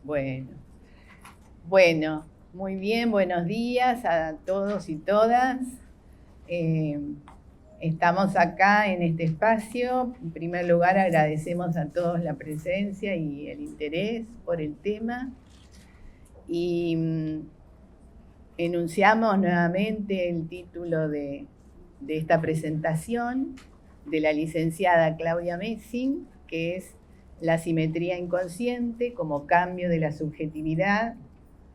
Bueno, bueno, muy bien, buenos días a todos y todas. Eh, Estamos acá en este espacio. En primer lugar, agradecemos a todos la presencia y el interés por el tema. Y enunciamos nuevamente el título de esta presentación de la licenciada Claudia Messing, que es La simetría inconsciente como cambio de la subjetividad,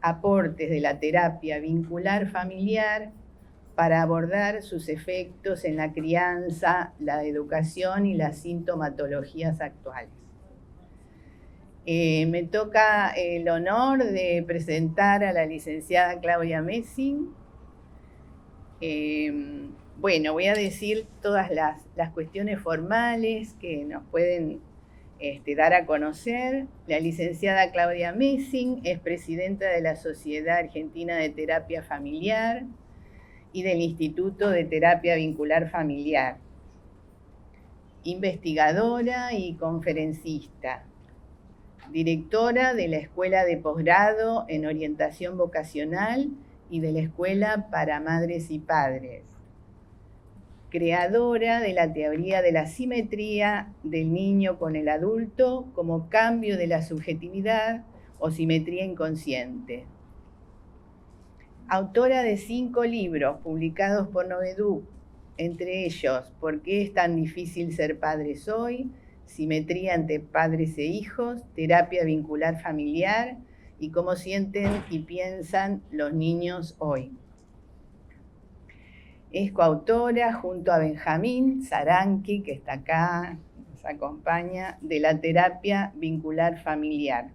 aportes de la terapia vincular familiar para abordar sus efectos en la crianza, la educación y las sintomatologías actuales. Me toca el honor de presentar a la licenciada Claudia Messing. Bueno, voy a decir todas las cuestiones formales que nos pueden dar a conocer. La licenciada Claudia Messing es presidenta de la Sociedad Argentina de Terapia Familiar y del Instituto de Terapia Vincular Familiar. Investigadora y conferencista. Directora de la Escuela de Posgrado en Orientación Vocacional y de la Escuela para Madres y Padres. Creadora de la teoría de la simetría del niño con el adulto como cambio de la subjetividad o simetría inconsciente. Autora de 5 libros publicados por Novedú, entre ellos ¿Por qué es tan difícil ser padres hoy?, Simetría entre padres e hijos, Terapia vincular familiar y Cómo sienten y piensan los niños hoy. Es coautora junto a Benjamín Saranqui, que está acá, nos acompaña, de la terapia vincular familiar.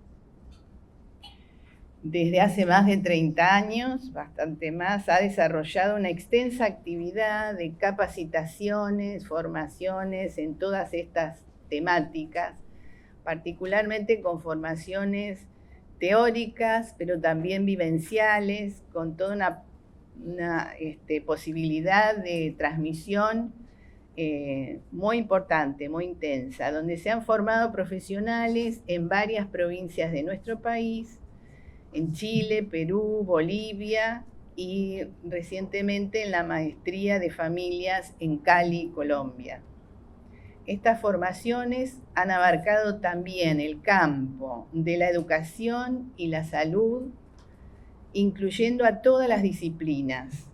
Desde hace más de 30 años, bastante más, ha desarrollado una extensa actividad de capacitaciones, formaciones en todas estas temáticas, particularmente con formaciones teóricas, pero también vivenciales, con toda una posibilidad de transmisión muy importante, muy intensa, donde se han formado profesionales en varias provincias de nuestro país, en Chile, Perú, Bolivia y recientemente en la maestría de familias en Cali, Colombia. Estas formaciones han abarcado también el campo de la educación y la salud, incluyendo a todas las disciplinas.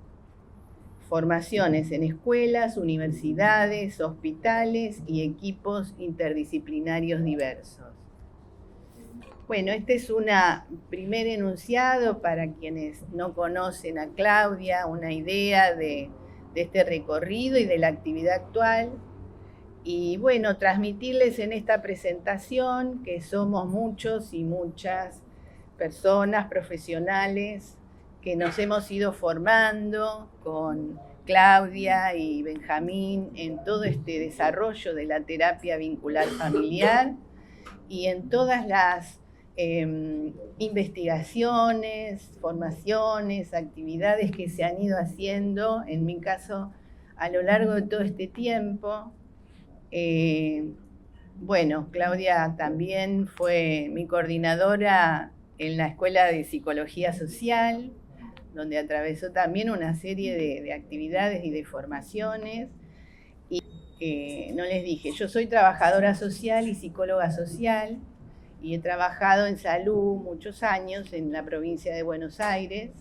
Formaciones en escuelas, universidades, hospitales y equipos interdisciplinarios diversos. Bueno, este es un primer enunciado para quienes no conocen a Claudia, una idea de este recorrido y de la actividad actual. Y bueno, transmitirles en esta presentación que somos muchos y muchas personas profesionales que nos hemos ido formando con Claudia y Benjamín en todo este desarrollo de la terapia vincular familiar y en todas las investigaciones, formaciones, actividades que se han ido haciendo, en mi caso, a lo largo de todo este tiempo. Bueno, Claudia también fue mi coordinadora en la Escuela de Psicología Social, donde atravesó también una serie de actividades y de formaciones. Y no les dije, yo soy trabajadora social y psicóloga social, y he trabajado en salud muchos años en la provincia de Buenos Aires,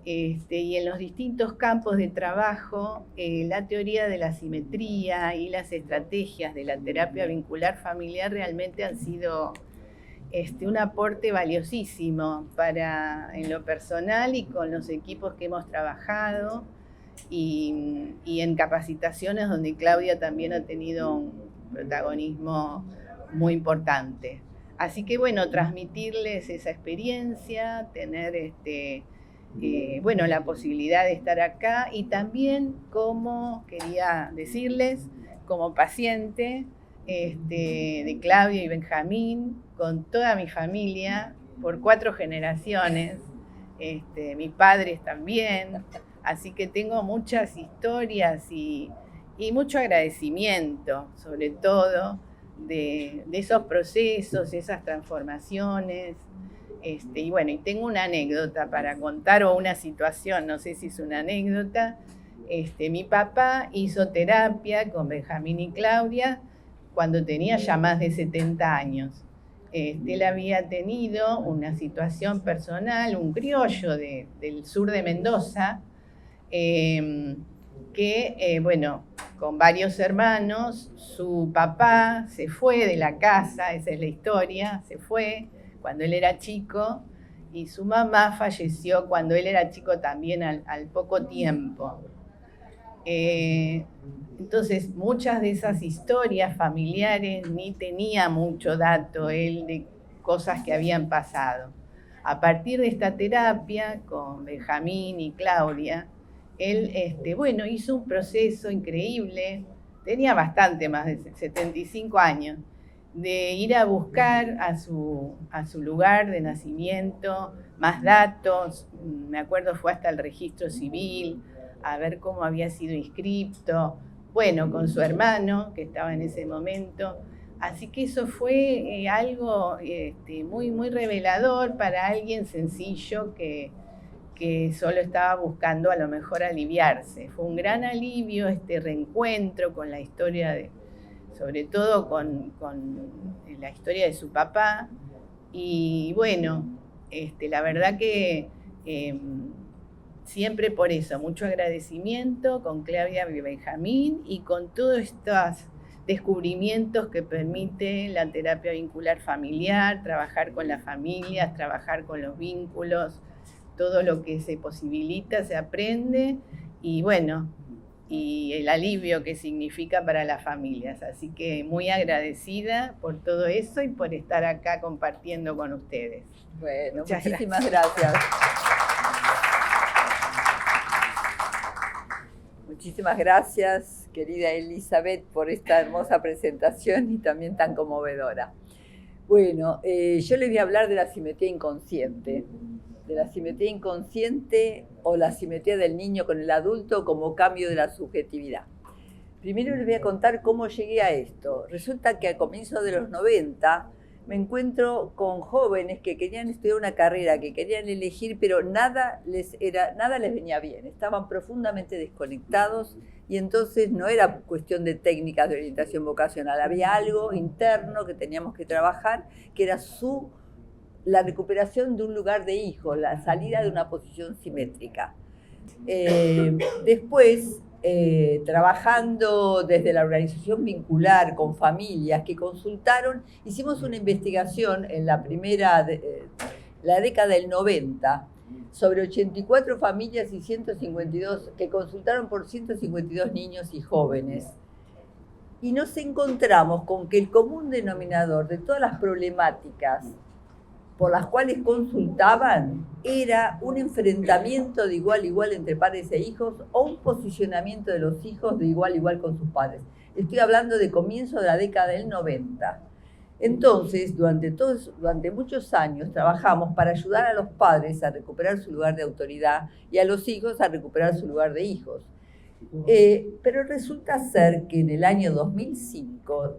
y en los distintos campos de trabajo, la teoría de la simetría y las estrategias de la terapia vincular familiar realmente han sido un aporte valiosísimo en lo personal y con los equipos que hemos trabajado y en capacitaciones donde Claudia también ha tenido un protagonismo muy importante. Así que bueno, transmitirles esa experiencia, tener bueno, la posibilidad de estar acá y también, como quería decirles, como paciente de Claudia y Benjamín, con toda mi familia, por 4 generaciones, mis padres también, así que tengo muchas historias y mucho agradecimiento, sobre todo, de esos procesos, esas transformaciones. Y bueno, y tengo una anécdota para contar, o una situación, no sé si es una anécdota. Mi papá hizo terapia con Benjamín y Claudia cuando tenía ya más de 70 años. Él había tenido una situación personal, un criollo del sur de Mendoza, bueno, con varios hermanos, su papá se fue de la casa, esa es la historia, se fue cuando él era chico, y su mamá falleció cuando él era chico también al poco tiempo. Entonces, muchas de esas historias familiares ni tenía mucho dato él de cosas que habían pasado. A partir de esta terapia con Benjamín y Claudia, él bueno, hizo un proceso increíble, tenía bastante más de 75 años, de ir a buscar a su lugar de nacimiento más datos. Me acuerdo, fue hasta el registro civil a ver cómo había sido inscripto, bueno, con su hermano que estaba en ese momento. Así que eso fue algo muy, muy revelador para alguien sencillo que solo estaba buscando a lo mejor aliviarse. Fue un gran alivio este reencuentro con la historia sobre todo con la historia de su papá. Y bueno, la verdad que siempre por eso, mucho agradecimiento con Claudia y Benjamín y con todos estos descubrimientos que permite la terapia vincular familiar, trabajar con las familias, trabajar con los vínculos, todo lo que se posibilita se aprende, y bueno, y el alivio que significa para las familias. Así que muy agradecida por todo eso y por estar acá compartiendo con ustedes. Bueno, muchísimas gracias. Muchísimas gracias, querida Elizabeth, por esta hermosa presentación y también tan conmovedora. Bueno, yo les voy a hablar de la simetría inconsciente. De la simetría inconsciente o la simetría del niño con el adulto como cambio de la subjetividad. Primero les voy a contar cómo llegué a esto. Resulta que a comienzos de los 90 me encuentro con jóvenes que querían estudiar una carrera, que querían elegir, pero nada les venía bien. Estaban profundamente desconectados y entonces no era cuestión de técnicas de orientación vocacional. Había algo interno que teníamos que trabajar, que era la recuperación de un lugar de hijo, la salida de una posición simétrica. Después, trabajando desde la organización vincular con familias que consultaron, hicimos una investigación en la década del 90 sobre 84 familias y 152 que consultaron por 152 niños y jóvenes. Y nos encontramos con que el común denominador de todas las problemáticas por las cuales consultaban era un enfrentamiento de igual a igual entre padres e hijos o un posicionamiento de los hijos de igual a igual con sus padres. Estoy hablando de comienzo de la década del 90. Entonces, durante muchos años trabajamos para ayudar a los padres a recuperar su lugar de autoridad y a los hijos a recuperar su lugar de hijos. Pero resulta ser que en el año 2005,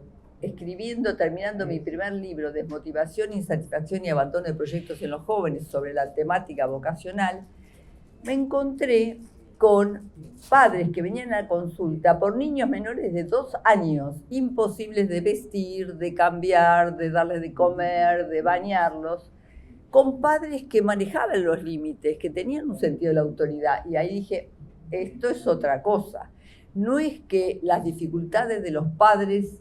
terminando mi primer libro, Desmotivación, Insatisfacción y Abandono de Proyectos en los Jóvenes, sobre la temática vocacional, me encontré con padres que venían a consulta por niños menores de 2 años, imposibles de vestir, de cambiar, de darles de comer, de bañarlos, con padres que manejaban los límites, que tenían un sentido de la autoridad. Y ahí dije, esto es otra cosa. No es que las dificultades de los padres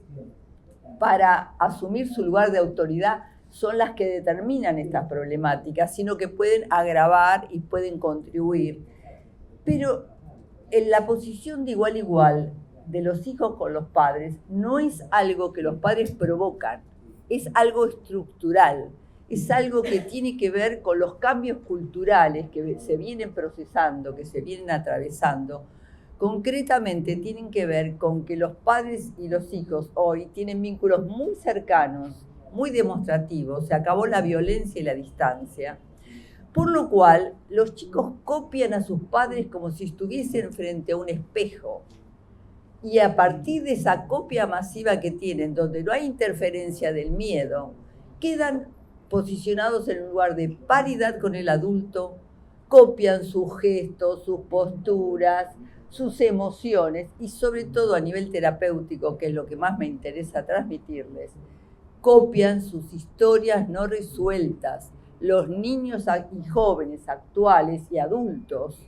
para asumir su lugar de autoridad son las que determinan estas problemáticas, sino que pueden agravar y pueden contribuir. Pero en la posición de igual a igual de los hijos con los padres no es algo que los padres provocan, es algo estructural, es algo que tiene que ver con los cambios culturales que se vienen procesando, que se vienen atravesando. Concretamente tienen que ver con que los padres y los hijos hoy tienen vínculos muy cercanos, muy demostrativos, se acabó la violencia y la distancia, por lo cual los chicos copian a sus padres como si estuviesen frente a un espejo. Y a partir de esa copia masiva que tienen, donde no hay interferencia del miedo, quedan posicionados en un lugar de paridad con el adulto, copian sus gestos, sus posturas, sus emociones y sobre todo a nivel terapéutico, que es lo que más me interesa transmitirles, copian sus historias no resueltas. Los niños y jóvenes actuales y adultos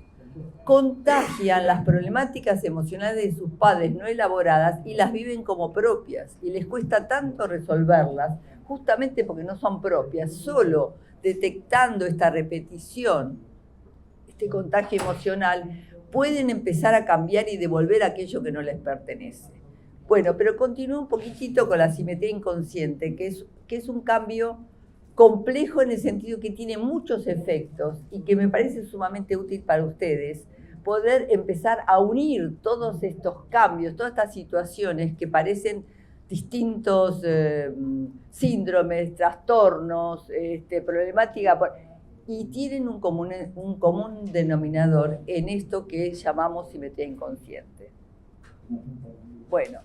contagian las problemáticas emocionales de sus padres no elaboradas y las viven como propias y les cuesta tanto resolverlas justamente porque no son propias. Solo detectando esta repetición, este contagio emocional, pueden empezar a cambiar y devolver aquello que no les pertenece. Bueno, pero continúo un poquitito con la simetría inconsciente, que es un cambio complejo en el sentido que tiene muchos efectos y que me parece sumamente útil para ustedes poder empezar a unir todos estos cambios, todas estas situaciones que parecen distintos síndromes, trastornos, problemática, y tienen un común denominador en esto que llamamos simetría inconsciente. Bueno,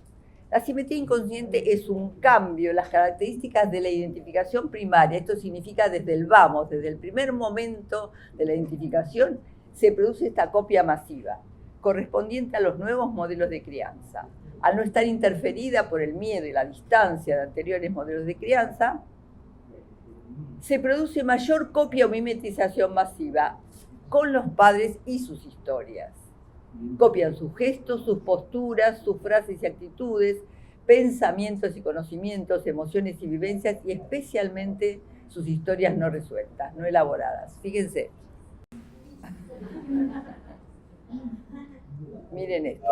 la simetría inconsciente es un cambio en las características de la identificación primaria. Esto significa desde el vamos, desde el primer momento de la identificación, se produce esta copia masiva, correspondiente a los nuevos modelos de crianza. Al no estar interferida por el miedo y la distancia de anteriores modelos de crianza, se produce mayor copia o mimetización masiva con los padres y sus historias. Copian sus gestos, sus posturas, sus frases y actitudes, pensamientos y conocimientos, emociones y vivencias, y especialmente sus historias no resueltas, no elaboradas. Fíjense. Miren esto.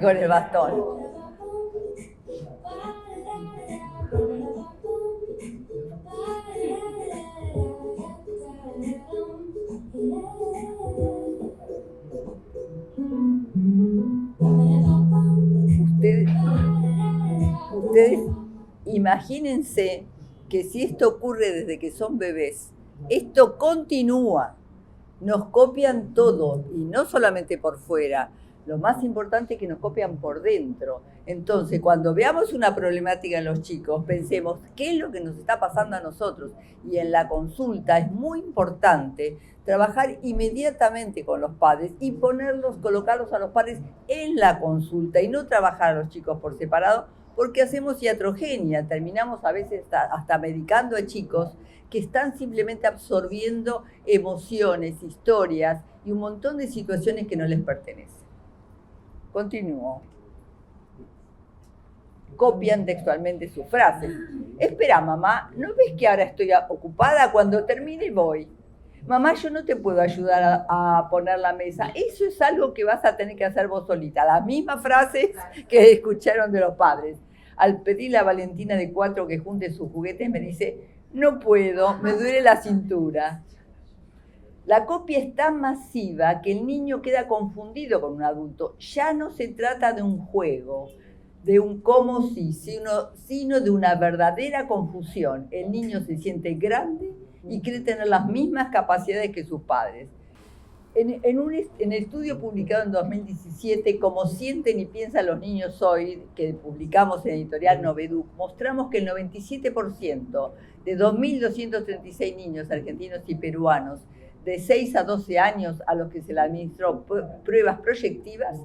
Con el bastón. Ustedes imagínense que si esto ocurre desde que son bebés, esto continúa, nos copian todo y no solamente por fuera. Lo más importante es que nos copian por dentro. Entonces, cuando veamos una problemática en los chicos, pensemos qué es lo que nos está pasando a nosotros. Y en la consulta es muy importante trabajar inmediatamente con los padres y colocarlos a los padres en la consulta y no trabajar a los chicos por separado, porque hacemos iatrogenia. Terminamos a veces hasta medicando a chicos que están simplemente absorbiendo emociones, historias y un montón de situaciones que no les pertenecen. Continúo. Copian textualmente sus frases. Espera, mamá, ¿no ves que ahora estoy ocupada? Cuando termine voy. Mamá, yo no te puedo ayudar a poner la mesa. Eso es algo que vas a tener que hacer vos solita. Las mismas frases que escucharon de los padres. Al pedirle a Valentina de 4 que junte sus juguetes, me dice, no puedo, me duele la cintura. La copia es tan masiva que el niño queda confundido con un adulto. Ya no se trata de un juego, de un cómo sí, sino de una verdadera confusión. El niño se siente grande y cree tener las mismas capacidades que sus padres. En el estudio publicado en 2017, Cómo sienten y piensan los niños hoy, que publicamos en editorial Noveduc, mostramos que el 97% de 2.236 niños argentinos y peruanos de 6 a 12 años a los que se les administró pruebas proyectivas,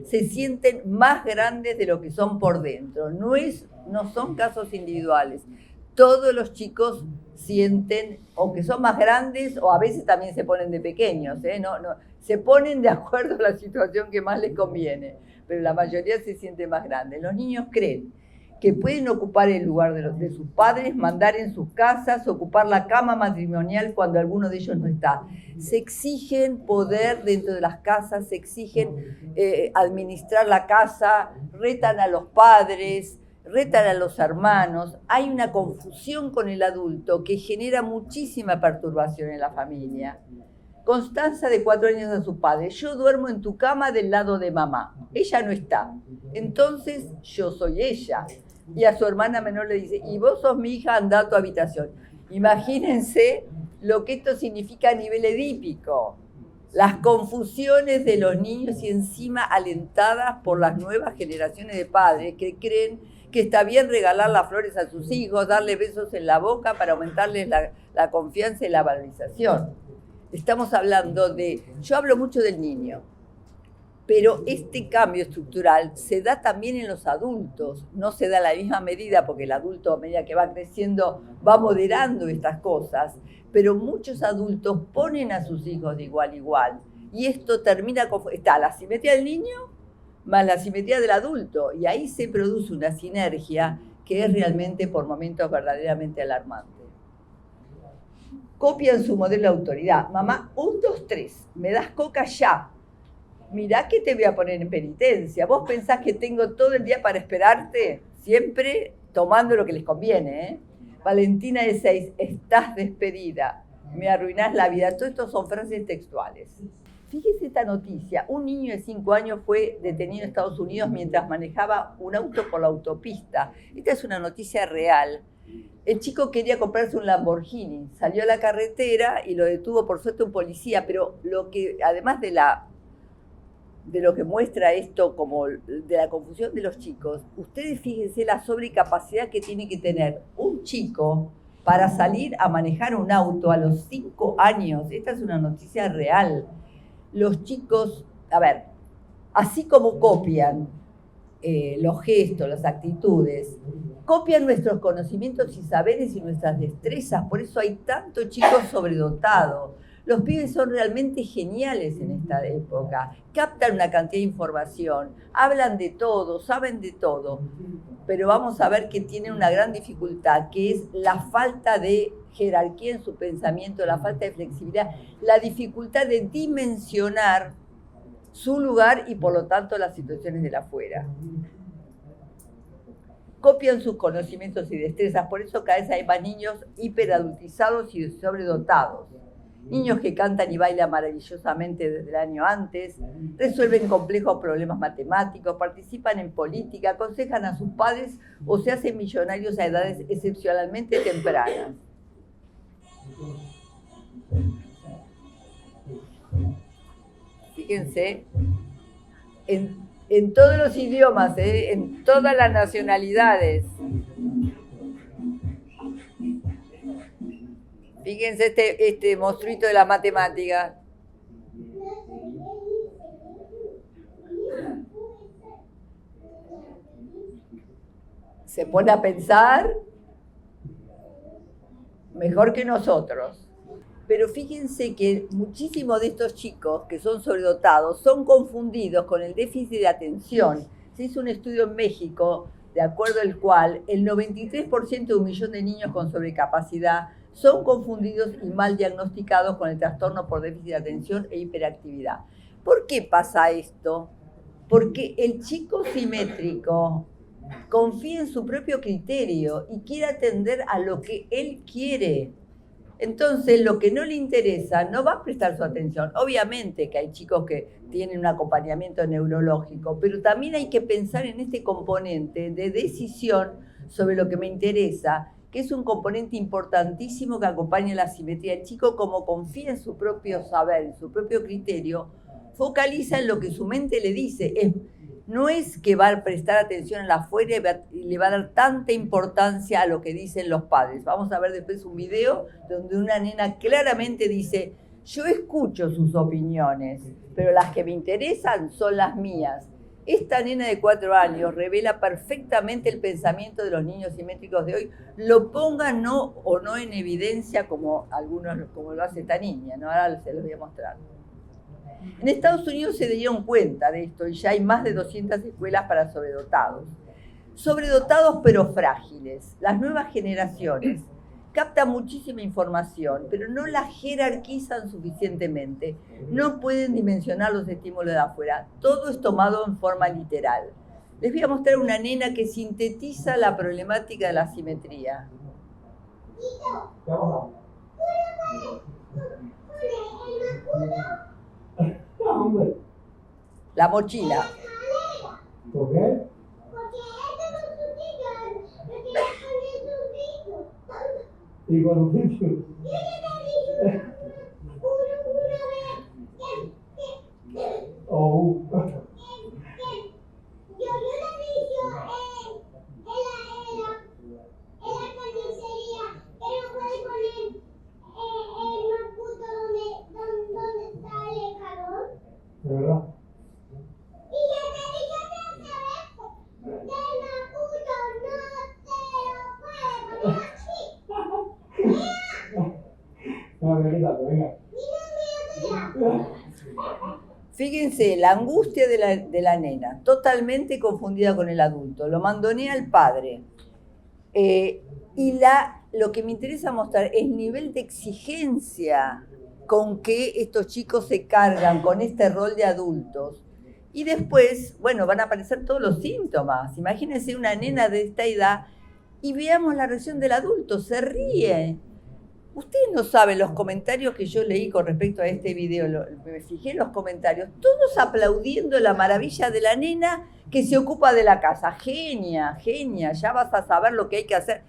se sienten más grandes de lo que son por dentro. No son casos individuales. Todos los chicos sienten o que son más grandes o a veces también se ponen de pequeños, se ponen de acuerdo a la situación que más les conviene, pero la mayoría se siente más grande. Los niños creen que pueden ocupar el lugar de sus padres, mandar en sus casas, ocupar la cama matrimonial cuando alguno de ellos no está. Se exigen poder dentro de las casas, se exigen administrar la casa, retan a los padres, retan a los hermanos. Hay una confusión con el adulto que genera muchísima perturbación en la familia. Constanza, de 4 años, a su padre: yo duermo en tu cama del lado de mamá, ella no está, entonces yo soy ella. Y a su hermana menor le dice: y vos sos mi hija, anda a tu habitación. Imagínense lo que esto significa a nivel edípico, las confusiones de los niños y encima alentadas por las nuevas generaciones de padres que creen que está bien regalar las flores a sus hijos, darle besos en la boca para aumentarles la confianza y la valorización. Estamos hablando de, yo hablo mucho del niño, pero este cambio estructural se da también en los adultos, no se da a la misma medida porque el adulto a medida que va creciendo va moderando estas cosas, pero muchos adultos ponen a sus hijos de igual a igual y esto termina con, está la asimetría del niño más la asimetría del adulto y ahí se produce una sinergia que es realmente por momentos verdaderamente alarmante. Copian su modelo de autoridad. Mamá, 1, 2, 3, me das coca ya. Mirá que te voy a poner en penitencia. ¿Vos pensás que tengo todo el día para esperarte? Siempre tomando lo que les conviene, ¿eh? Valentina, de 6, estás despedida. Me arruinás la vida. Todo esto son frases textuales. Fíjese esta noticia. Un niño de 5 años fue detenido en Estados Unidos mientras manejaba un auto por la autopista. Esta es una noticia real. El chico quería comprarse un Lamborghini, salió a la carretera y lo detuvo por suerte un policía, pero lo que, además de lo que muestra esto como de la confusión de los chicos, ustedes fíjense la sobrecapacidad que tiene que tener un chico para salir a manejar un auto a los 5 años. Esta es una noticia real. Los chicos, a ver, así como copian los gestos, las actitudes, copian nuestros conocimientos y saberes y nuestras destrezas. Por eso hay tantos chicos sobredotados. Los pibes son realmente geniales en esta época. Captan una cantidad de información, hablan de todo, saben de todo. Pero vamos a ver que tienen una gran dificultad, que es la falta de jerarquía en su pensamiento, la falta de flexibilidad, la dificultad de dimensionar su lugar y por lo tanto las situaciones de la afuera. Copian sus conocimientos y destrezas, por eso cada vez hay más niños hiperadultizados y sobredotados. Niños que cantan y bailan maravillosamente desde el año antes, resuelven complejos problemas matemáticos, participan en política, aconsejan a sus padres o se hacen millonarios a edades excepcionalmente tempranas. Fíjense, en todos los idiomas, en todas las nacionalidades. Fíjense este monstruito de la matemática. Se pone a pensar mejor que nosotros. Pero fíjense que muchísimos de estos chicos que son sobredotados son confundidos con el déficit de atención. Se hizo un estudio en México, de acuerdo al cual el 93% de 1 millón de niños con sobrecapacidad son confundidos y mal diagnosticados con el trastorno por déficit de atención e hiperactividad. ¿Por qué pasa esto? Porque el chico simétrico confía en su propio criterio y quiere atender a lo que él quiere. Entonces, lo que no le interesa no va a prestar su atención. Obviamente que hay chicos que tienen un acompañamiento neurológico, pero también hay que pensar en este componente de decisión sobre lo que me interesa, que es un componente importantísimo que acompaña la simetría. El chico, como confía en su propio saber, en su propio criterio, focaliza en lo que su mente le dice. No es que va a prestar atención a la afuera y le va a dar tanta importancia a lo que dicen los padres. Vamos a ver después un video donde una nena claramente dice: yo escucho sus opiniones, pero las que me interesan son las mías. Esta nena de 4 años revela perfectamente el pensamiento de los niños simétricos de hoy, lo pongan no o no en evidencia como lo hace esta niña, ¿no? Ahora se los voy a mostrar. En Estados Unidos se dieron cuenta de esto y ya hay más de 200 escuelas para sobredotados. Sobredotados pero frágiles. Las nuevas generaciones captan muchísima información, pero no la jerarquizan suficientemente. No pueden dimensionar los estímulos de afuera. Todo es tomado en forma literal. Les voy a mostrar una nena que sintetiza la problemática de la asimetría. La mochila. ¿Por qué? Y con un bicho. Oh. ¿De verdad? Venga. Fíjense, la angustia de la nena, totalmente confundida con el adulto. Lo mandonea al padre. Lo que me interesa mostrar es el nivel de exigencia con que estos chicos se cargan con este rol de adultos. Y después, bueno, van a aparecer todos los síntomas. Imagínense una nena de esta edad y veamos la reacción del adulto, se ríe. Ustedes no saben los comentarios que yo leí con respecto a este video, me fijé en los comentarios, todos aplaudiendo la maravilla de la nena que se ocupa de la casa. Genia, genia, ya vas a saber lo que hay que hacer.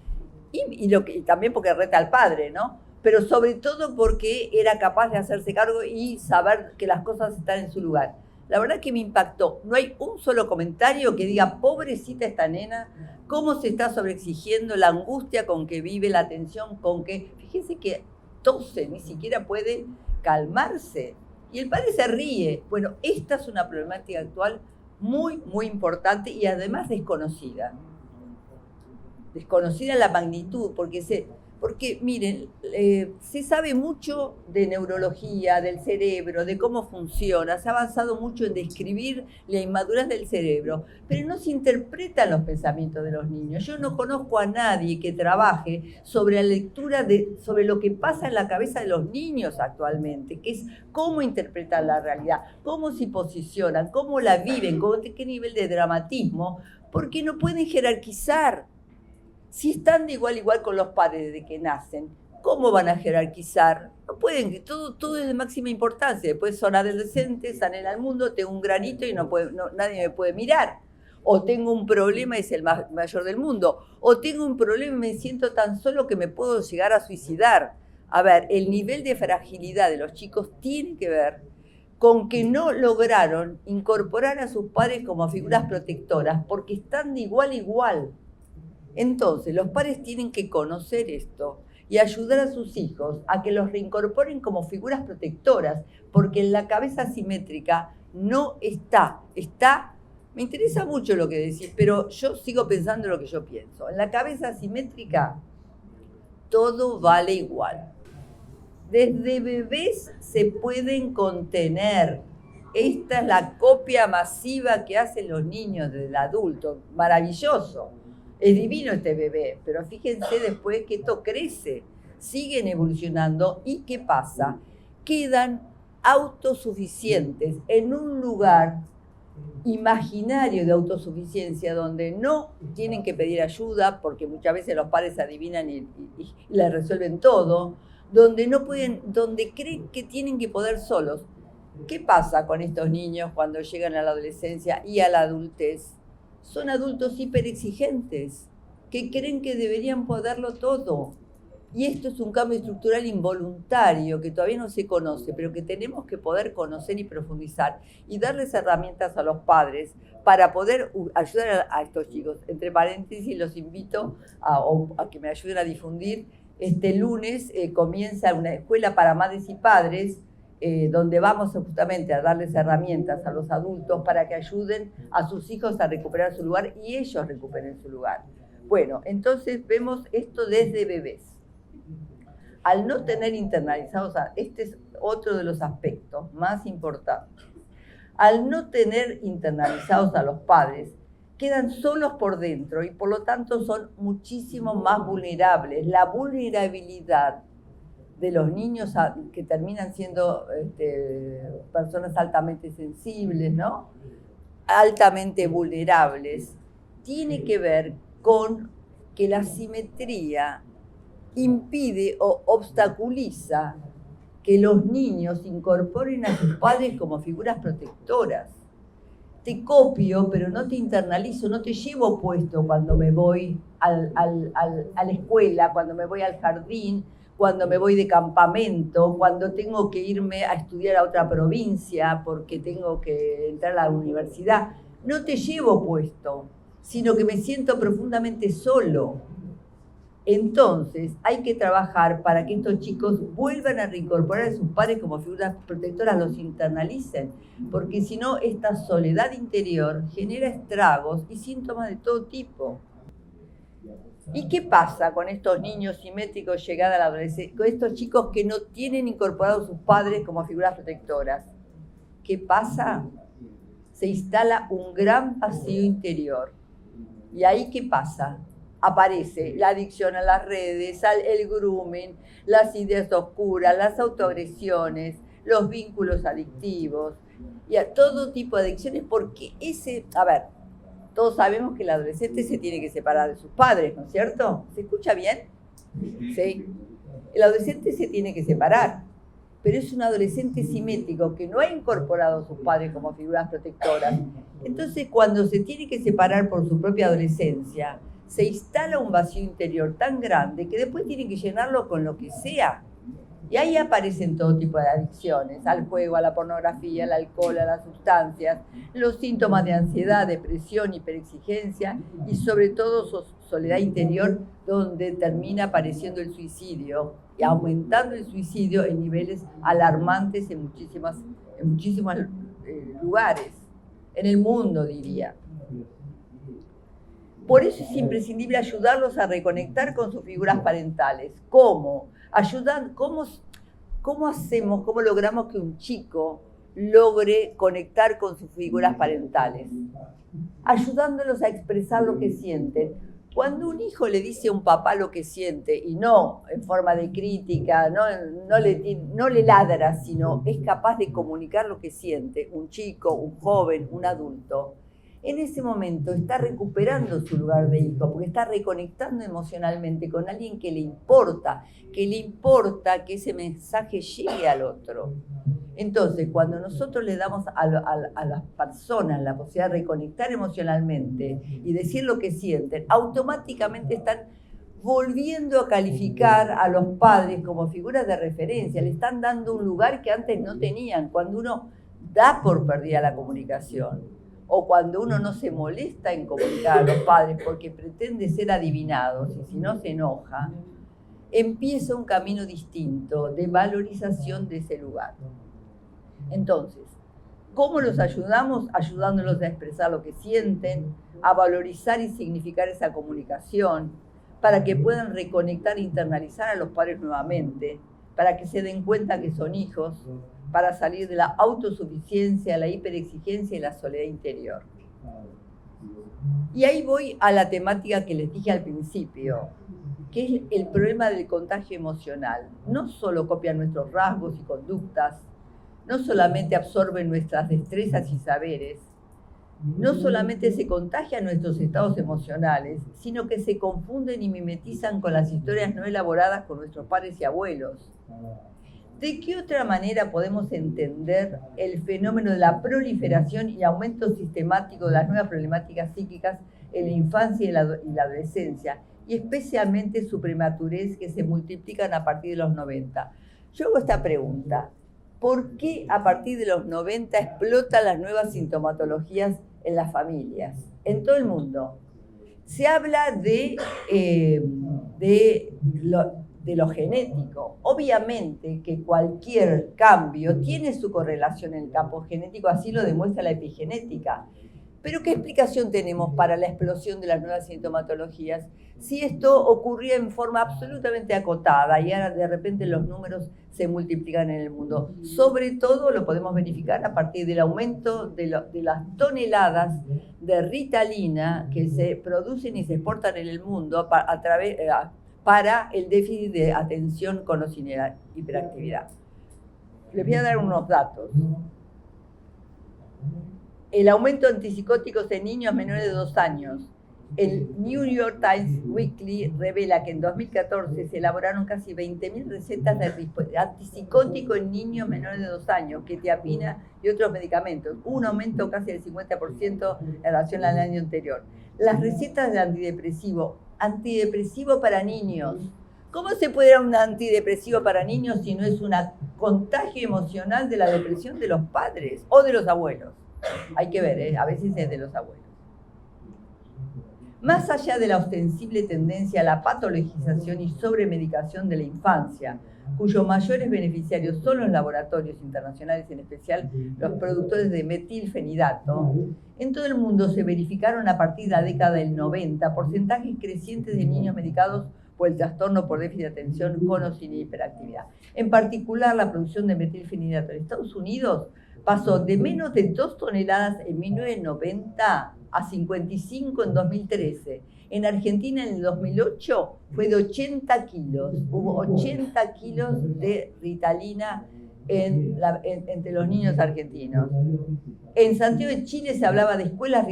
Y también porque reta al padre, ¿no? Pero sobre todo porque era capaz de hacerse cargo y saber que las cosas están en su lugar. La verdad que me impactó. No hay un solo comentario que diga, pobrecita esta nena, cómo se está sobreexigiendo, la angustia con que vive, la tensión con que... Fíjense que tose, ni siquiera puede calmarse. Y el padre se ríe. Bueno, esta es una problemática actual muy, muy importante y además desconocida. Desconocida la magnitud, porque miren, se sabe mucho de neurología, del cerebro, de cómo funciona, se ha avanzado mucho en describir la inmadurez del cerebro, pero no se interpretan los pensamientos de los niños. Yo no conozco a nadie que trabaje sobre la lectura sobre lo que pasa en la cabeza de los niños actualmente, que es cómo interpretan la realidad, cómo se posicionan, cómo la viven, qué nivel de dramatismo, porque no pueden jerarquizar. Si están de igual a igual con los padres desde que nacen, ¿cómo van a jerarquizar? No pueden, todo es de máxima importancia. Después son adolescentes, salen al mundo, tengo un granito y nadie me puede mirar. O tengo un problema y es el mayor del mundo. O tengo un problema y me siento tan solo que me puedo llegar a suicidar. A ver, el nivel de fragilidad de los chicos tiene que ver con que no lograron incorporar a sus padres como figuras protectoras porque están de igual a igual. Entonces, los padres tienen que conocer esto y ayudar a sus hijos a que los reincorporen como figuras protectoras, porque en la cabeza asimétrica no está. Me interesa mucho lo que decís, pero yo sigo pensando lo que yo pienso. En la cabeza asimétrica, todo vale igual. Desde bebés se pueden contener. Esta es la copia masiva que hacen los niños del adulto. Maravilloso. Es divino este bebé, pero fíjense después que esto crece, siguen evolucionando y ¿qué pasa? Quedan autosuficientes en un lugar imaginario de autosuficiencia donde no tienen que pedir ayuda porque muchas veces los padres adivinan y les resuelven todo, donde creen que tienen que poder solos. ¿Qué pasa con estos niños cuando llegan a la adolescencia y a la adultez? Son adultos hiperexigentes, que creen que deberían poderlo todo. Y esto es un cambio estructural involuntario que todavía no se conoce, pero que tenemos que poder conocer y profundizar y darles herramientas a los padres para poder ayudar a estos chicos. Entre paréntesis, los invito a que me ayuden a difundir. Este lunes comienza una escuela para madres y padres donde vamos justamente a darles herramientas a los adultos para que ayuden a sus hijos a recuperar su lugar y ellos recuperen su lugar. Bueno, entonces vemos esto desde bebés. Al no tener internalizados, este es otro de los aspectos más importantes, al no tener internalizados a los padres, quedan solos por dentro y por lo tanto son muchísimo más vulnerables. La vulnerabilidad de los niños que terminan siendo personas altamente sensibles, ¿no? Altamente vulnerables, tiene que ver con que la simetría impide o obstaculiza que los niños incorporen a sus padres como figuras protectoras. Te copio, pero no te internalizo, no te llevo puesto cuando me voy a la escuela, cuando me voy al jardín, cuando me voy de campamento, cuando tengo que irme a estudiar a otra provincia porque tengo que entrar a la universidad. No te llevo puesto, sino que me siento profundamente solo. Entonces, hay que trabajar para que estos chicos vuelvan a reincorporar a sus padres como figuras protectoras, los internalicen, porque si no, esta soledad interior genera estragos y síntomas de todo tipo. ¿Y qué pasa con estos niños simétricos llegada a la adolescencia, con estos chicos que no tienen incorporados a sus padres como figuras protectoras? ¿Qué pasa? Se instala un gran vacío interior. ¿Y ahí qué pasa? Aparece la adicción a las redes, el grooming, las ideas oscuras, las autoagresiones, los vínculos adictivos y a todo tipo de adicciones, porque todos sabemos que el adolescente se tiene que separar de sus padres, ¿no es cierto? ¿Se escucha bien? Sí. El adolescente se tiene que separar, pero es un adolescente simétrico que no ha incorporado a sus padres como figuras protectoras. Entonces, cuando se tiene que separar por su propia adolescencia, se instala un vacío interior tan grande que después tienen que llenarlo con lo que sea. Y ahí aparecen todo tipo de adicciones, al juego, a la pornografía, al alcohol, a las sustancias, los síntomas de ansiedad, depresión, hiperexigencia y sobre todo soledad interior, donde termina apareciendo el suicidio y aumentando el suicidio en niveles alarmantes en muchísimos lugares, en el mundo diría. Por eso es imprescindible ayudarlos a reconectar con sus figuras parentales. ¿Cómo? ¿Cómo hacemos, cómo logramos que un chico logre conectar con sus figuras parentales? Ayudándolos a expresar lo que sienten. Cuando un hijo le dice a un papá lo que siente, y no en forma de crítica, no le ladra, sino es capaz de comunicar lo que siente, un chico, un joven, un adulto, en ese momento está recuperando su lugar de hijo, porque está reconectando emocionalmente con alguien que le importa que ese mensaje llegue al otro. Entonces, cuando nosotros le damos a las personas la posibilidad de reconectar emocionalmente y decir lo que sienten, automáticamente están volviendo a calificar a los padres como figuras de referencia, le están dando un lugar que antes no tenían. Cuando uno da por perdida la comunicación, o cuando uno no se molesta en comunicar a los padres porque pretende ser adivinados y si no se enoja, empieza un camino distinto de valorización de ese lugar. Entonces, ¿cómo los ayudamos? Ayudándolos a expresar lo que sienten, a valorizar y significar esa comunicación, para que puedan reconectar e internalizar a los padres nuevamente, para que se den cuenta que son hijos, para salir de la autosuficiencia, la hiperexigencia y la soledad interior. Y ahí voy a la temática que les dije al principio, que es el problema del contagio emocional. No solo copian nuestros rasgos y conductas, no solamente absorben nuestras destrezas y saberes, no solamente se contagian nuestros estados emocionales, sino que se confunden y mimetizan con las historias no elaboradas con nuestros padres y abuelos. ¿De qué otra manera podemos entender el fenómeno de la proliferación y aumento sistemático de las nuevas problemáticas psíquicas en la infancia y la adolescencia, y especialmente su prematurez que se multiplican a partir de los 90? Yo hago esta pregunta: ¿por qué a partir de los 90 explotan las nuevas sintomatologías en las familias, en todo el mundo? Se habla de lo genético. Obviamente que cualquier cambio tiene su correlación en el campo genético, así lo demuestra la epigenética. Pero ¿qué explicación tenemos para la explosión de las nuevas sintomatologías? Si esto ocurría en forma absolutamente acotada y ahora de repente los números se multiplican en el mundo. Sobre todo lo podemos verificar a partir del aumento de las toneladas de Ritalina que se producen y se exportan en el mundo para el déficit de atención con o sin hiperactividad. Les voy a dar unos datos. El aumento de antipsicóticos en niños menores de 2 años. El New York Times Weekly revela que en 2014 se elaboraron casi 20.000 recetas de antipsicótico en niños menores de 2 años, quetiapina y otros medicamentos, un aumento casi del 50% en relación al año anterior. Las recetas de antidepresivo para niños. ¿Cómo se puede dar un antidepresivo para niños si no es un contagio emocional de la depresión de los padres o de los abuelos? Hay que ver, a veces es de los abuelos. Más allá de la ostensible tendencia a la patologización y sobremedicación de la infancia, cuyos mayores beneficiarios son los laboratorios internacionales, en especial los productores de metilfenidato, en todo el mundo se verificaron a partir de la década del 90 porcentajes crecientes de niños medicados por el trastorno por déficit de atención con o sin hiperactividad. En particular, la producción de metilfenidato en Estados Unidos pasó de menos de 2 toneladas en 1990 a 55 en 2013. En Argentina en el 2008 fue de 80 kilos. Hubo 80 kilos de Ritalina entre los niños argentinos. En Santiago de Chile se hablaba de escuelas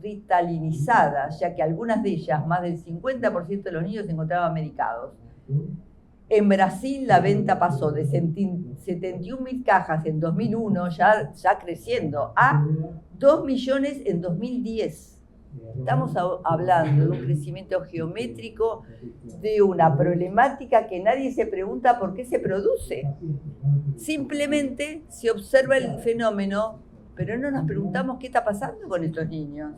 ritalinizadas, ya que algunas de ellas, más del 50% de los niños se encontraban medicados. En Brasil la venta pasó de 71.000 cajas en 2001, ya creciendo, a 2 millones en 2010. Estamos hablando de un crecimiento geométrico, de una problemática que nadie se pregunta por qué se produce. Simplemente se observa el fenómeno, pero no nos preguntamos qué está pasando con estos niños.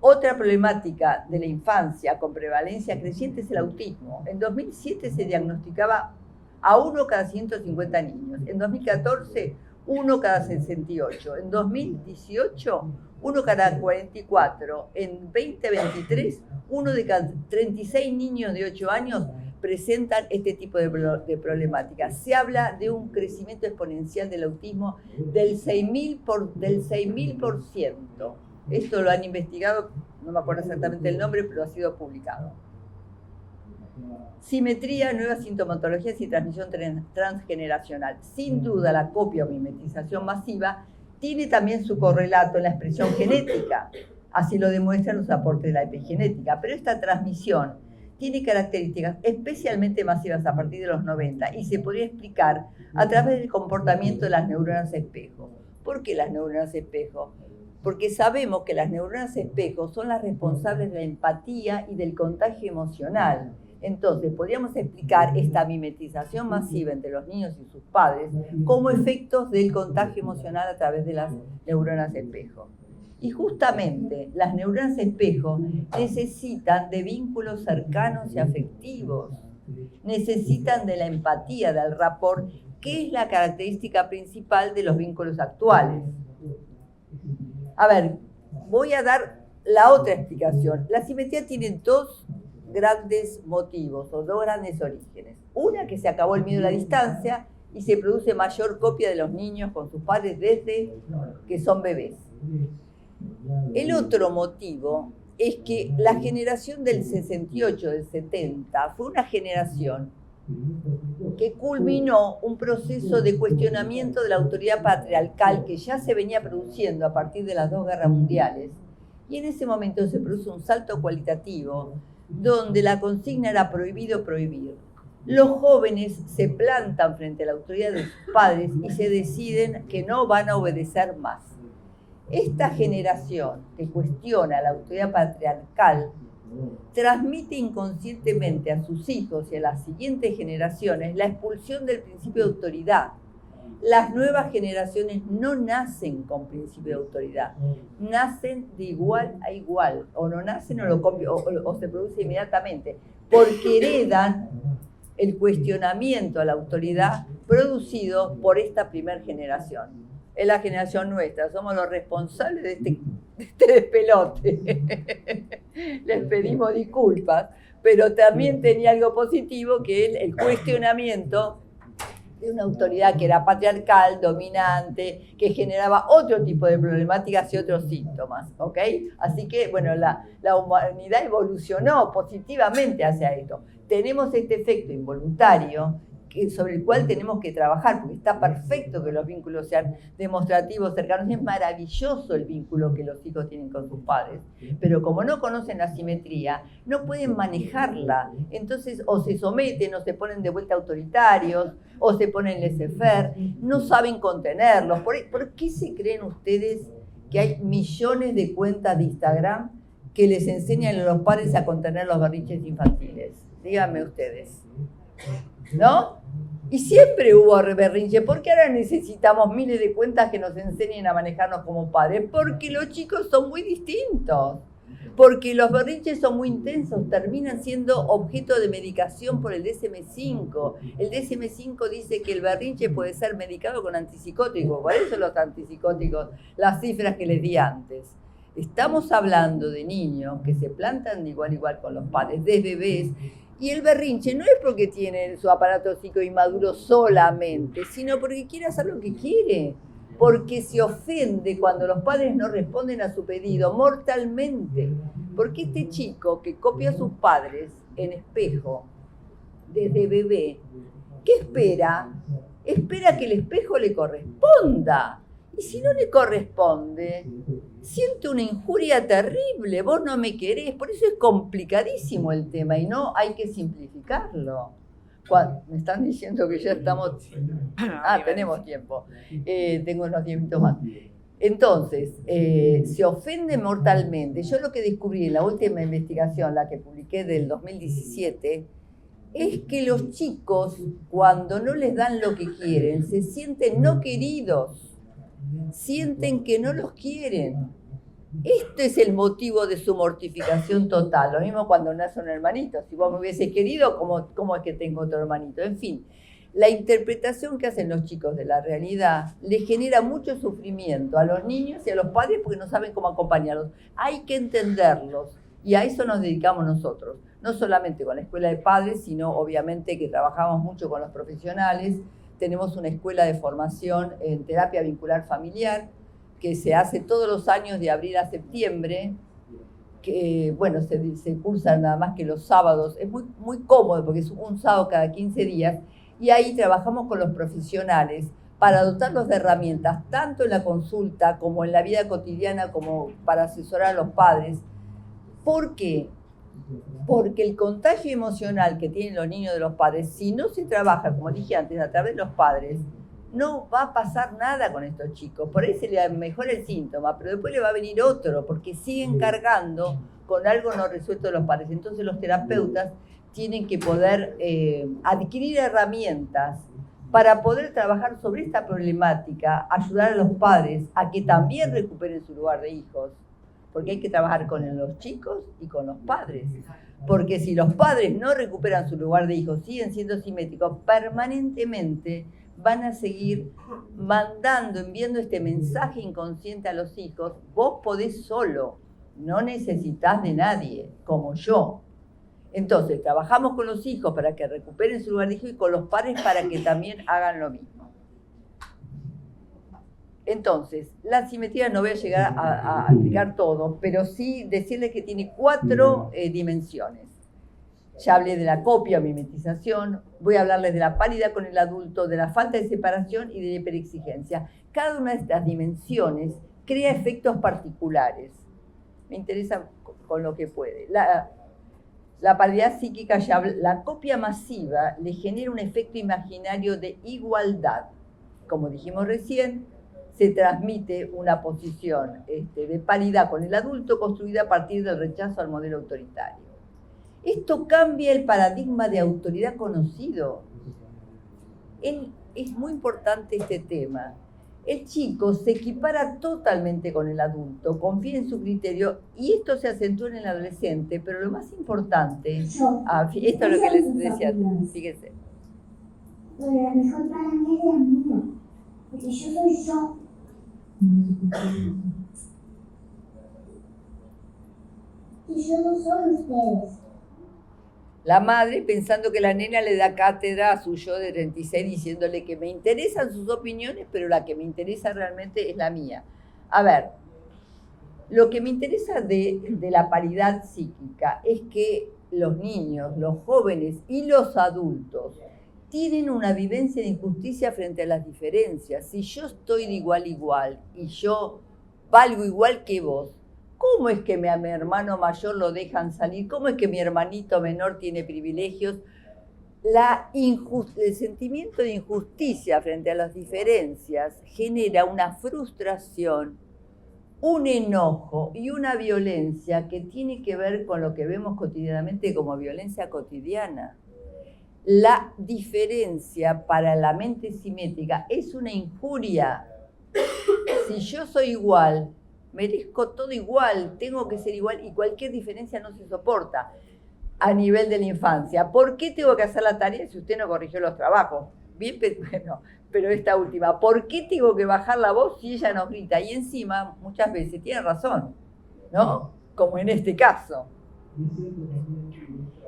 Otra problemática de la infancia con prevalencia creciente es el autismo. En 2007 se diagnosticaba a 1 cada 150 niños. En 2014, 1 cada 68. En 2018, 1 cada 44. En 2023, 1 de cada 36 niños de 8 años presentan este tipo de problemáticas. Se habla de un crecimiento exponencial del autismo del 6.000%. Esto lo han investigado, no me acuerdo exactamente el nombre, pero ha sido publicado. Simetría, nuevas sintomatologías y transmisión transgeneracional. Sin duda, la copia o mimetización masiva tiene también su correlato en la expresión genética. Así lo demuestran los aportes de la epigenética. Pero esta transmisión tiene características especialmente masivas a partir de los 90 y se podría explicar a través del comportamiento de las neuronas espejo. ¿Por qué las neuronas espejo? Porque sabemos que las neuronas espejo son las responsables de la empatía y del contagio emocional. Entonces, podríamos explicar esta mimetización masiva entre los niños y sus padres como efectos del contagio emocional a través de las neuronas espejo. Y justamente las neuronas espejo necesitan de vínculos cercanos y afectivos, necesitan de la empatía, del rapport, que es la característica principal de los vínculos actuales. A ver, voy a dar la otra explicación. La simetría tiene 2 grandes motivos o 2 grandes orígenes. Una, que se acabó el miedo a la distancia y se produce mayor copia de los niños con sus padres desde que son bebés. El otro motivo es que la generación del 68, del 70, fue una generación que culminó un proceso de cuestionamiento de la autoridad patriarcal que ya se venía produciendo a partir de las 2 guerras mundiales. Y en ese momento se produce un salto cualitativo donde la consigna era prohibido prohibir. Los jóvenes se plantan frente a la autoridad de sus padres y se deciden que no van a obedecer más. Esta generación que cuestiona la autoridad patriarcal transmite inconscientemente a sus hijos y a las siguientes generaciones la expulsión del principio de autoridad. Las nuevas generaciones no nacen con principio de autoridad, nacen de igual a igual, o no nacen o se produce inmediatamente, porque heredan el cuestionamiento a la autoridad producido por esta primera generación. es la generación nuestra, somos los responsables de este despelote. Les pedimos disculpas, pero también tenía algo positivo, que es el cuestionamiento de una autoridad que era patriarcal, dominante, que generaba otro tipo de problemáticas y otros síntomas, ¿ok? Así que, bueno, la humanidad evolucionó positivamente hacia esto. Tenemos este efecto involuntario sobre el cual tenemos que trabajar, porque está perfecto que los vínculos sean demostrativos, cercanos, es maravilloso el vínculo que los hijos tienen con sus padres, pero como no conocen la simetría, no pueden manejarla, entonces o se someten o se ponen de vuelta autoritarios, o se ponen laissez-faire, no saben contenerlos. ¿Por qué se creen ustedes que hay millones de cuentas de Instagram que les enseñan a los padres a contener los berrinches infantiles? Díganme ustedes, ¿no? Y siempre hubo berrinche. ¿Por qué ahora necesitamos miles de cuentas que nos enseñen a manejarnos como padres? Porque los chicos son muy distintos. Porque los berrinches son muy intensos, terminan siendo objeto de medicación por el DSM-5. El DSM-5 dice que el berrinche puede ser medicado con antipsicóticos. Por eso los antipsicóticos, las cifras que les di antes. Estamos hablando de niños que se plantan de igual a igual con los padres, de bebés. Y el berrinche no es porque tiene su aparato psíquico inmaduro solamente, sino porque quiere hacer lo que quiere. Porque se ofende cuando los padres no responden a su pedido mortalmente. Porque este chico que copia a sus padres en espejo, desde bebé, ¿qué espera? Espera que el espejo le corresponda. Y si no le corresponde, siente una injuria terrible. Vos no me querés. Por eso es complicadísimo el tema y no hay que simplificarlo. Me están diciendo que ya estamos... tenemos tiempo. Tengo unos 10 minutos más. Entonces, se ofende mortalmente. Yo lo que descubrí en la última investigación, la que publiqué del 2017, es que los chicos, cuando no les dan lo que quieren, se sienten no queridos. Sienten que no los quieren. Este es el motivo de su mortificación total. Lo mismo cuando nace un hermanito. Si vos me hubiese querido, ¿cómo es que tengo otro hermanito? En fin, la interpretación que hacen los chicos de la realidad les genera mucho sufrimiento a los niños y a los padres porque no saben cómo acompañarlos. Hay que entenderlos y a eso nos dedicamos nosotros. No solamente con la escuela de padres, sino obviamente que trabajamos mucho con los profesionales. Tenemos una escuela de formación en terapia vincular familiar que se hace todos los años de abril a septiembre, que bueno, se cursan nada más que los sábados, es muy, muy cómodo porque es un sábado cada 15 días, y ahí trabajamos con los profesionales para dotarlos de herramientas, tanto en la consulta como en la vida cotidiana, como para asesorar a los padres. ¿Por qué? Porque el contagio emocional que tienen los niños de los padres, si no se trabaja, como dije antes, a través de los padres, no va a pasar nada con estos chicos. Por ahí se le mejora el síntoma, pero después le va a venir otro, porque siguen cargando con algo no resuelto de los padres. Entonces los terapeutas tienen que poder adquirir herramientas para poder trabajar sobre esta problemática, ayudar a los padres a que también recuperen su lugar de hijos, porque hay que trabajar con los chicos y con los padres. Porque si los padres no recuperan su lugar de hijos, siguen siendo simétricos, permanentemente van a seguir enviando este mensaje inconsciente a los hijos: vos podés solo, no necesitas de nadie, como yo. Entonces, trabajamos con los hijos para que recuperen su lugar de hijo y con los padres para que también hagan lo mismo. Entonces, la simetría no voy a llegar a explicar todo, pero sí decirles que tiene 4 dimensiones. Ya hablé de la copia o mimetización, voy a hablarles de la paridad con el adulto, de la falta de separación y de la hiperexigencia. Cada una de estas dimensiones crea efectos particulares. Me interesa con lo que puede. La paridad psíquica, la copia masiva le genera un efecto imaginario de igualdad. Como dijimos recién, se transmite una posición de paridad con el adulto construida a partir del rechazo al modelo autoritario. Esto cambia el paradigma de autoridad conocido. Es muy importante este tema. El chico se equipara totalmente con el adulto, confía en su criterio y esto se acentúa en el adolescente, pero lo más importante, esto es lo que les decía, fíjense. Lo de la mejor para mí es la mía, porque yo soy yo Y yo no soy ustedes. La madre pensando que la nena le da cátedra a su yo de 36, diciéndole que me interesan sus opiniones, pero la que me interesa realmente es la mía. A ver, lo que me interesa de la paridad psíquica es que los niños, los jóvenes y los adultos tienen una vivencia de injusticia frente a las diferencias. Si yo estoy de igual a igual y yo valgo igual que vos, ¿cómo es que a mi hermano mayor lo dejan salir? ¿Cómo es que mi hermanito menor tiene privilegios? El sentimiento de injusticia frente a las diferencias genera una frustración, un enojo y una violencia que tiene que ver con lo que vemos cotidianamente como violencia cotidiana. La diferencia para la mente simétrica es una injuria. Si yo soy igual, merezco todo igual, tengo que ser igual y cualquier diferencia no se soporta a nivel de la infancia. ¿Por qué tengo que hacer la tarea si usted no corrigió los trabajos? Bien, bueno, pero esta última, ¿por qué tengo que bajar la voz si ella nos grita? Y encima, muchas veces, tiene razón, ¿no? Como en este caso.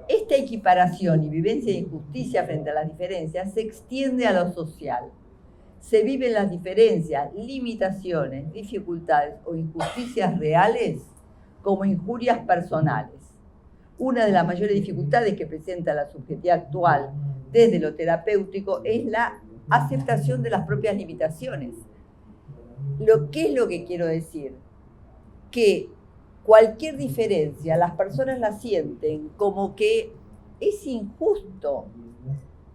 Esta equiparación y vivencia de injusticia frente a las diferencias se extiende a lo social. Se viven las diferencias, limitaciones, dificultades o injusticias reales como injurias personales. Una de las mayores dificultades que presenta la subjetividad actual desde lo terapéutico es la aceptación de las propias limitaciones. ¿Qué es lo que quiero decir? Que cualquier diferencia las personas la sienten como que es injusto,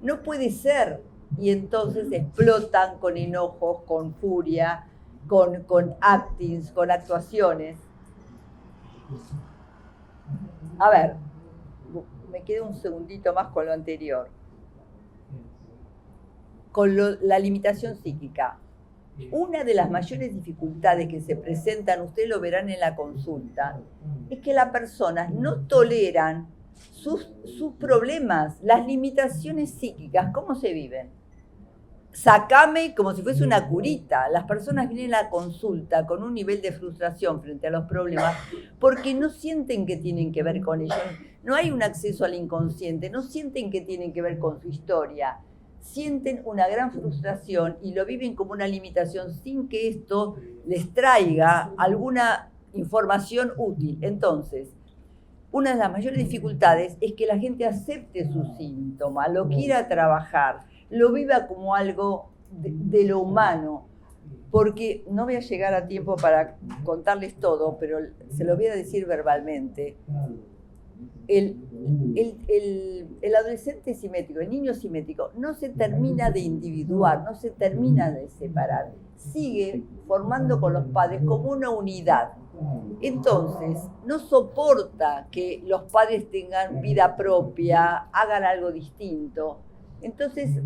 no puede ser. Y entonces explotan con enojos, con furia, con actings, con actuaciones. A ver, me quedo un segundito más con lo anterior. Con la limitación psíquica. Una de las mayores dificultades que se presentan, ustedes lo verán en la consulta, es que las personas no toleran sus problemas, las limitaciones psíquicas. ¿Cómo se viven? Sacame como si fuese una curita. Las personas vienen a la consulta con un nivel de frustración frente a los problemas porque no sienten que tienen que ver con ellos. No hay un acceso al inconsciente, no sienten que tienen que ver con su historia. Sienten una gran frustración y lo viven como una limitación sin que esto les traiga alguna información útil. Entonces, una de las mayores dificultades es que la gente acepte su síntoma, lo quiera trabajar, lo viva como algo de lo humano, porque no voy a llegar a tiempo para contarles todo, pero se lo voy a decir verbalmente. El adolescente simétrico, el niño simétrico, no se termina de individuar, no se termina de separar, sigue formando con los padres como una unidad. Entonces, no soporta que los padres tengan vida propia, hagan algo distinto. Entonces,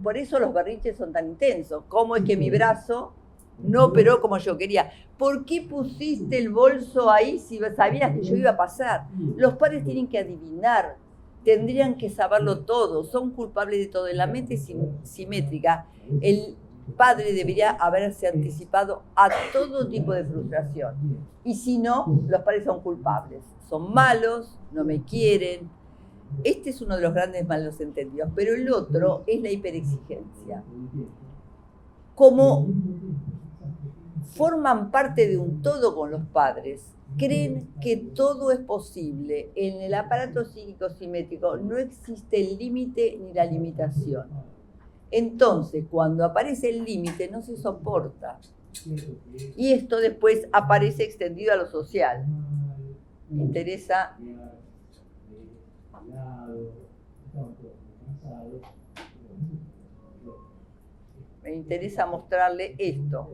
por eso los berrinches son tan intensos. ¿Cómo es que mi brazo no operó como yo quería? ¿Por qué pusiste el bolso ahí si sabías que yo iba a pasar? Los padres tienen que adivinar, tendrían que saberlo todo, son culpables de todo. En la mente simétrica, el padre debería haberse anticipado a todo tipo de frustración. Y si no, los padres son culpables. Son malos, no me quieren. Este es uno de los grandes malos entendidos. Pero el otro es la hiperexigencia. Como forman parte de un todo con los padres, creen que todo es posible. En el aparato psíquico simétrico no existe el límite ni la limitación. Entonces, cuando aparece el límite, no se soporta. Y esto después aparece extendido a lo social. Me interesa. Me interesa mostrarle esto.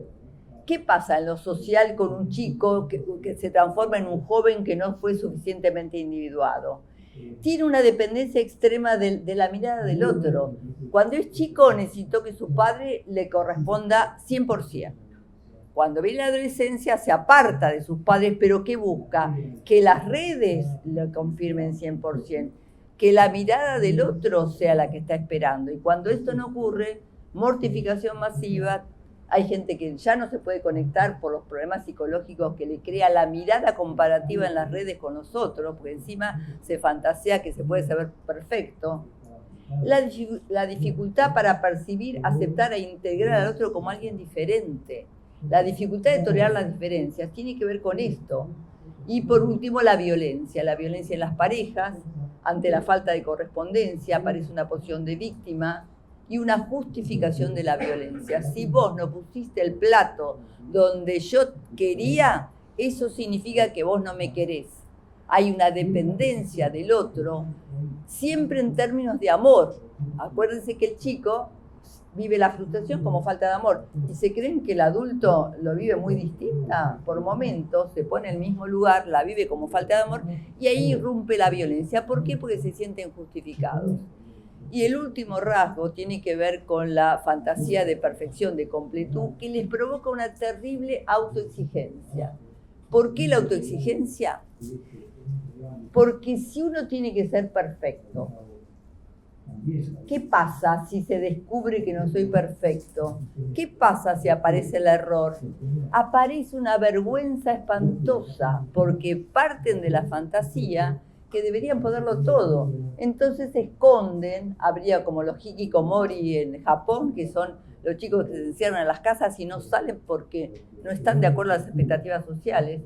¿Qué pasa en lo social con un chico que se transforma en un joven que no fue suficientemente individuado? Tiene una dependencia extrema de la mirada del otro. Cuando es chico necesitó que su padre le corresponda 100%. Cuando viene la adolescencia se aparta de sus padres, pero ¿qué busca? Que las redes lo confirmen 100%, que la mirada del otro sea la que está esperando. Y cuando esto no ocurre, mortificación masiva, Hay gente que ya no se puede conectar por los problemas psicológicos que le crea la mirada comparativa en las redes con nosotros, porque encima se fantasea que se puede saber perfecto. La dificultad para percibir, aceptar e integrar al otro como alguien diferente. La dificultad de tolerar las diferencias tiene que ver con esto. Y por último, la violencia en las parejas. Ante la falta de correspondencia aparece una posición de víctima y una justificación de la violencia. Si vos no pusiste el plato donde yo quería, eso significa que vos no me querés. Hay una dependencia del otro, siempre en términos de amor. Acuérdense que el chico vive la frustración como falta de amor. Y se creen que el adulto lo vive muy distinta. Por momentos se pone en el mismo lugar, la vive como falta de amor y ahí irrumpe la violencia. ¿Por qué? Porque se sienten justificados. Y el último rasgo tiene que ver con la fantasía de perfección, de completud, que les provoca una terrible autoexigencia. ¿Por qué la autoexigencia? Porque si uno tiene que ser perfecto, ¿qué pasa si se descubre que no soy perfecto? ¿Qué pasa si aparece el error? Aparece una vergüenza espantosa, porque parten de la fantasía que deberían poderlo todo. Entonces se esconden, habría como los hikikomori en Japón, que son los chicos que se encierran en las casas y no salen porque no están de acuerdo a las expectativas sociales.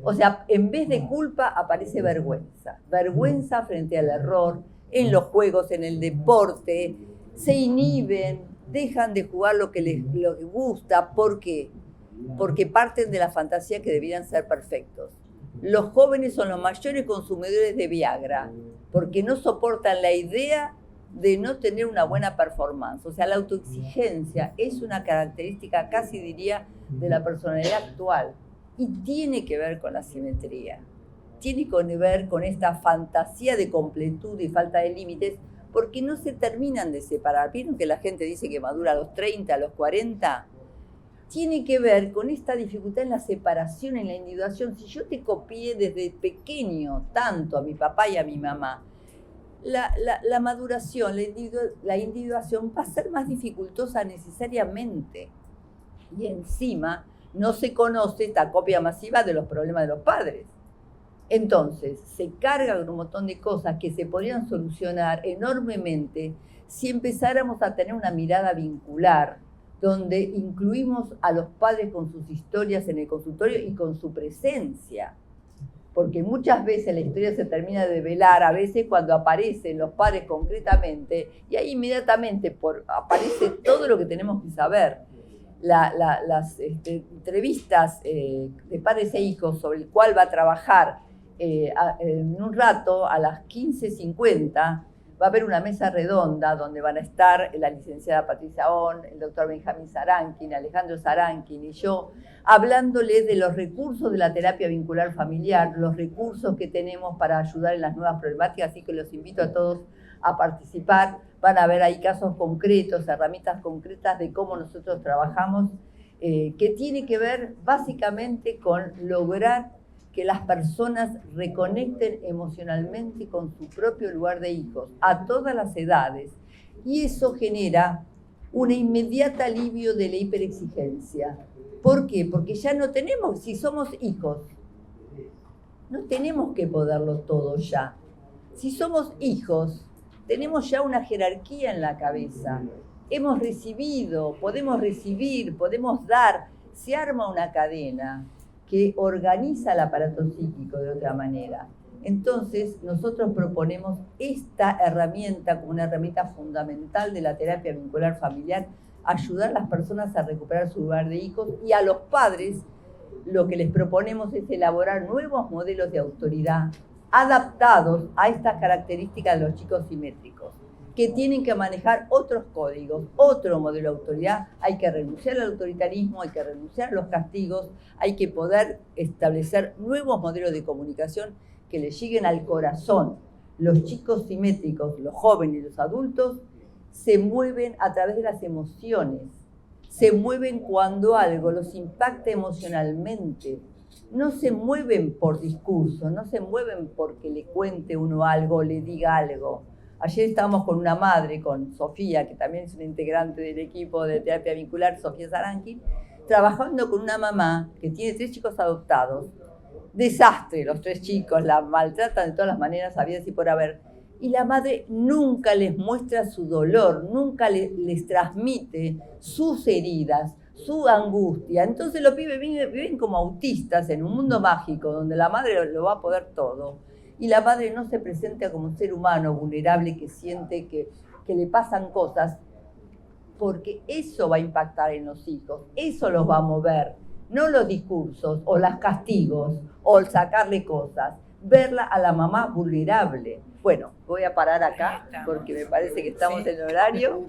O sea, en vez de culpa aparece vergüenza. Vergüenza frente al error, en los juegos, en el deporte, se inhiben, dejan de jugar lo que les gusta. ¿Por qué? Porque parten de la fantasía que debieran ser perfectos. Los jóvenes son los mayores consumidores de Viagra, porque no soportan la idea de no tener una buena performance. O sea, la autoexigencia es una característica, casi diría, de la personalidad actual. Y tiene que ver con la simetría. Tiene que ver con esta fantasía de completud y falta de límites, porque no se terminan de separar. ¿Vieron que la gente dice que madura a los 30, a los 40? Tiene que ver con esta dificultad en la separación, en la individuación. Si yo te copié desde pequeño tanto a mi papá y a mi mamá, la maduración, la individuación va a ser más dificultosa necesariamente. Y encima no se conoce esta copia masiva de los problemas de los padres. Entonces, se carga con un montón de cosas que se podrían solucionar enormemente si empezáramos a tener una mirada vincular, donde incluimos a los padres con sus historias en el consultorio y con su presencia. Porque muchas veces la historia se termina de develar, a veces cuando aparecen los padres concretamente, y ahí inmediatamente aparece todo lo que tenemos que saber. Las entrevistas de padres e hijos sobre el cual va a trabajar en un rato a las 15:50, va a haber una mesa redonda donde van a estar la licenciada Patricia On, el doctor Benjamín Sarankin, Alejandro Sarankin y yo, hablándoles de los recursos de la terapia vincular familiar, los recursos que tenemos para ayudar en las nuevas problemáticas, así que los invito a todos a participar. Van a ver ahí casos concretos, herramientas concretas de cómo nosotros trabajamos, que tiene que ver básicamente con lograr que las personas reconecten emocionalmente con su propio lugar de hijos, a todas las edades. Y eso genera un inmediato alivio de la hiperexigencia. ¿Por qué? Porque ya no tenemos, si somos hijos, no tenemos que poderlo todo ya. Si somos hijos, tenemos ya una jerarquía en la cabeza. Hemos recibido, podemos dar. Se arma una cadena que organiza el aparato psíquico de otra manera. Entonces, nosotros proponemos esta herramienta como una herramienta fundamental de la terapia vincular familiar, ayudar a las personas a recuperar su lugar de hijos, y a los padres lo que les proponemos es elaborar nuevos modelos de autoridad adaptados a estas características de los chicos simétricos, que tienen que manejar otros códigos, otro modelo de autoridad. Hay que renunciar al autoritarismo, hay que renunciar a los castigos, hay que poder establecer nuevos modelos de comunicación que les lleguen al corazón. Los chicos simétricos, los jóvenes y los adultos, se mueven a través de las emociones, se mueven cuando algo los impacta emocionalmente. No se mueven por discurso, no se mueven porque le cuente uno algo o le diga algo. Ayer estábamos con una madre, con Sofía, que también es una integrante del equipo de terapia vincular, Sofía Zaranqui, trabajando con una mamá que tiene 3 chicos adoptados. Desastre, los 3 chicos, la maltratan de todas las maneras habidas y por haber. Y la madre nunca les muestra su dolor, nunca les transmite sus heridas, su angustia. Entonces los pibes viven como autistas en un mundo mágico donde la madre lo va a poder todo. Y la madre no se presenta como un ser humano vulnerable que siente que le pasan cosas, porque eso va a impactar en los hijos, eso los va a mover, no los discursos o los castigos o el sacarle cosas, verla a la mamá vulnerable. Bueno, voy a parar acá porque me parece que estamos en el horario.